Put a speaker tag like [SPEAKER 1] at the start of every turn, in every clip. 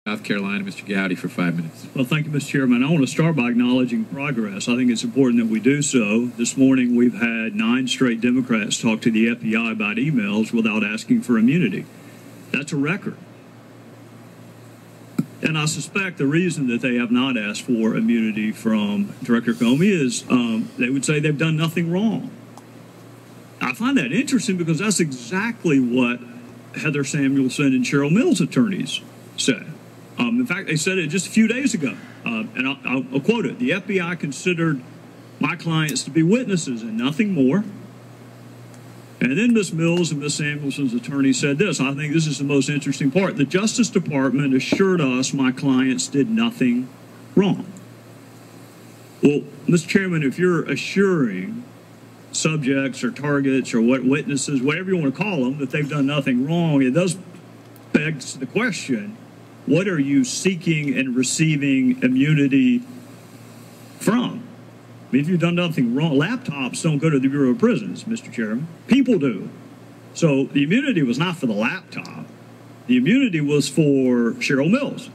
[SPEAKER 1] South Carolina, Mr. Gowdy, for 5 minutes.
[SPEAKER 2] Well, thank you, Mr. Chairman. I want to start by acknowledging progress. I think it's important that we do so. This morning, we've had 9 straight Democrats talk to the FBI about emails without asking for immunity. That's a record. And I suspect the reason that they have not asked for immunity from Director Comey is they would say they've done nothing wrong. I find that interesting because that's exactly what Heather Samuelson and Cheryl Mills' attorneys said. In fact, they said it just a few days ago, and I'll quote it. The FBI considered my clients to be witnesses and nothing more. And then Ms. Mills and Ms. Samuelson's attorney said this. I think this is the most interesting part. The Justice Department assured us my clients did nothing wrong. Well, Mr. Chairman, if you're assuring subjects or targets or what witnesses, whatever you want to call them, that they've done nothing wrong, it does beg the question, what are you seeking and receiving immunity from? I mean, if you've done nothing wrong, laptops don't go to the Bureau of Prisons, Mr. Chairman. People do. So the immunity was not for the laptop. The immunity was for Cheryl Mills.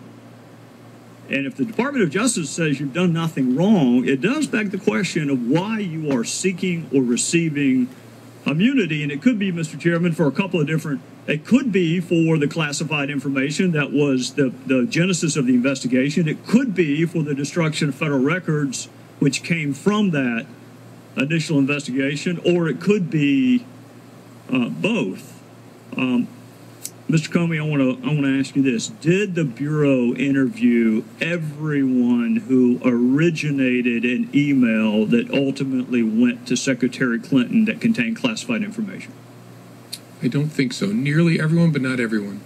[SPEAKER 2] And if the Department of Justice says you've done nothing wrong, it does beg the question of why you are seeking or receiving immunity. And it could be, Mr. Chairman, for a couple of different, it could be for the classified information that was the genesis of the investigation. It could be for the destruction of federal records, which came from that initial investigation, or it could be both. Mr. Comey, I want to ask you this. Did the Bureau interview everyone who originated an email that ultimately went to Secretary Clinton that contained classified information?
[SPEAKER 3] I don't think so. Nearly everyone, but not everyone.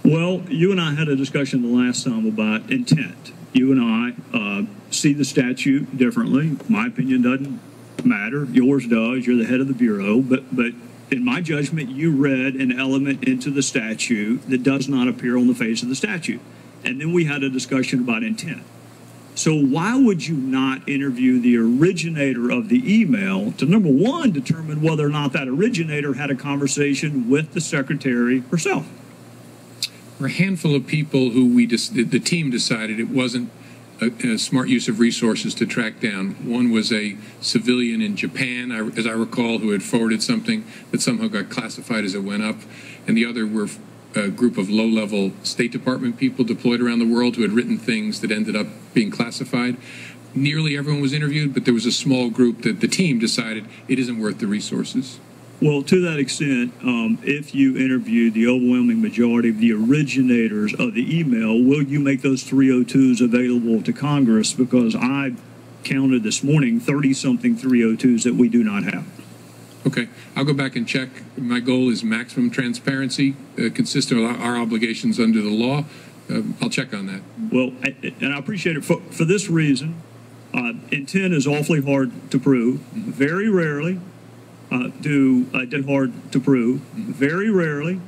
[SPEAKER 2] Well, you and I had a discussion the last time about intent. You and I see the statute differently. My opinion doesn't matter. Yours does. You're the head of the Bureau. But in my judgment, you read an element into the statute that does not appear on the face of the statute. And then we had a discussion about intent. So why would you not interview the originator of the email to, number one, determine whether or not that originator had a conversation with the secretary herself?
[SPEAKER 3] There were a handful of people who the team decided it wasn't a smart use of resources to track down. One was a civilian in Japan, as I recall, who had forwarded something that somehow got classified as it went up. And the other were a group of low-level State Department people deployed around the world who had written things that ended up being classified. Nearly everyone was interviewed, but there was a small group that the team decided it isn't worth the resources.
[SPEAKER 2] Well, to that extent, if you interviewed the overwhelming majority of the originators of the email, will you make those 302s available to Congress? Because I counted this morning 30-something 302s that we do not have.
[SPEAKER 3] Okay. I'll go back and check. My goal is maximum transparency, consistent with our obligations under the law. I'll check on that.
[SPEAKER 2] Well, and I appreciate it for this reason. Intent is awfully hard to prove. Very rarely hard to prove. Very rarely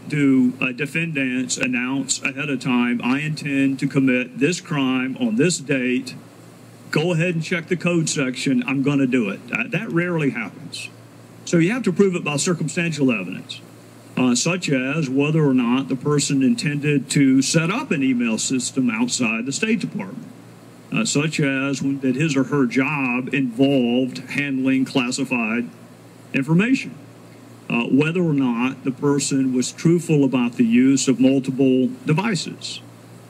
[SPEAKER 2] do defendants announce ahead of time, I intend to commit this crime on this date. Go ahead and check the code section. I'm going to do it. That rarely happens. So you have to prove it by circumstantial evidence, such as whether or not the person intended to set up an email system outside the State Department. Such as that his or her job involved handling classified information, whether or not the person was truthful about the use of multiple devices,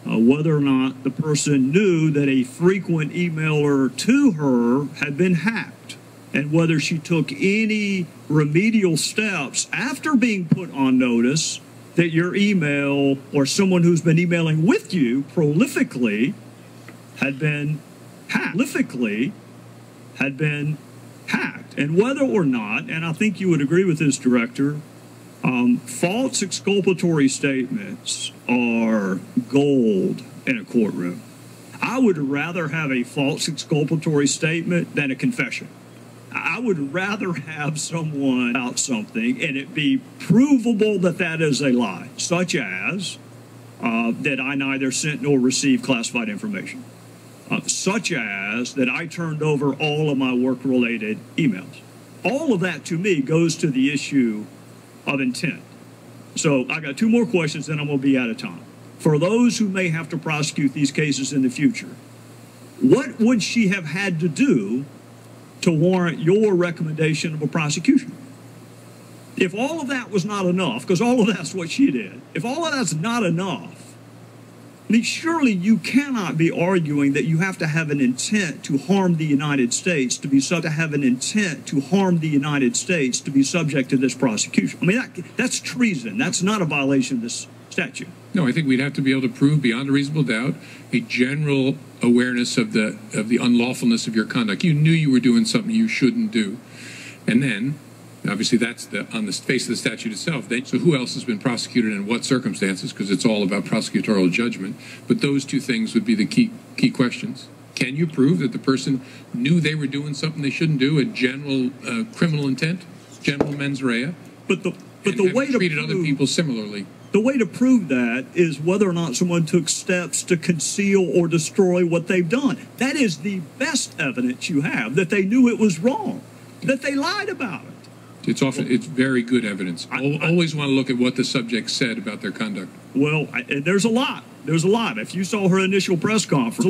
[SPEAKER 2] whether or not the person knew that a frequent emailer to her had been hacked, and whether she took any remedial steps after being put on notice that your email or someone who's been emailing with you prolifically had been hacked, and whether or not, and I think you would agree with this, Director, false exculpatory statements are gold in a courtroom. I would rather have a false exculpatory statement than a confession. I would rather have someone out something and it be provable that that is a lie, such as that I neither sent nor received classified information. Such as that I turned over all of my work-related emails. All of that, to me, goes to the issue of intent. So I got 2 more questions, then I'm going to be out of time. for those who may have to prosecute these cases in the future, what would she have had to do to warrant your recommendation of a prosecution? If all of that was not enough, because all of that's what she did, if all of that's not enough, I mean, surely you cannot be arguing that you have to have an intent to harm the United States to be subject to this prosecution. I mean, that's treason. That's not a violation of this statute.
[SPEAKER 3] No, I think we'd have to be able to prove beyond a reasonable doubt a general awareness of the unlawfulness of your conduct. You knew you were doing something you shouldn't do, and then obviously that's on the face of the statute itself. So who else has been prosecuted and in what circumstances? Because it's all about prosecutorial judgment. But those two things would be the key questions. Can you prove that the person knew they were doing something they shouldn't do, a general criminal intent, general mens rea?
[SPEAKER 2] But the way to
[SPEAKER 3] treated other people similarly.
[SPEAKER 2] The way to prove that is whether or not someone took steps to conceal or destroy what they've done. That is the best evidence you have that they knew it was wrong, that they lied about it.
[SPEAKER 3] It's very good evidence. Always want to look at what the subject said about their conduct.
[SPEAKER 2] Well, there's a lot. There's a lot. If you saw her initial press conference,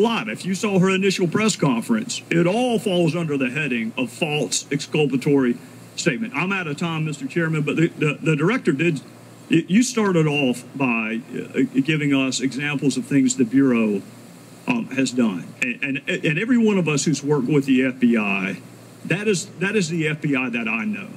[SPEAKER 2] it all falls under the heading of false exculpatory statement. I'm out of time, Mr. Chairman, but the director did. You started off by giving us examples of things the Bureau has done, and every one of us who's worked with the FBI, that is the FBI that I know.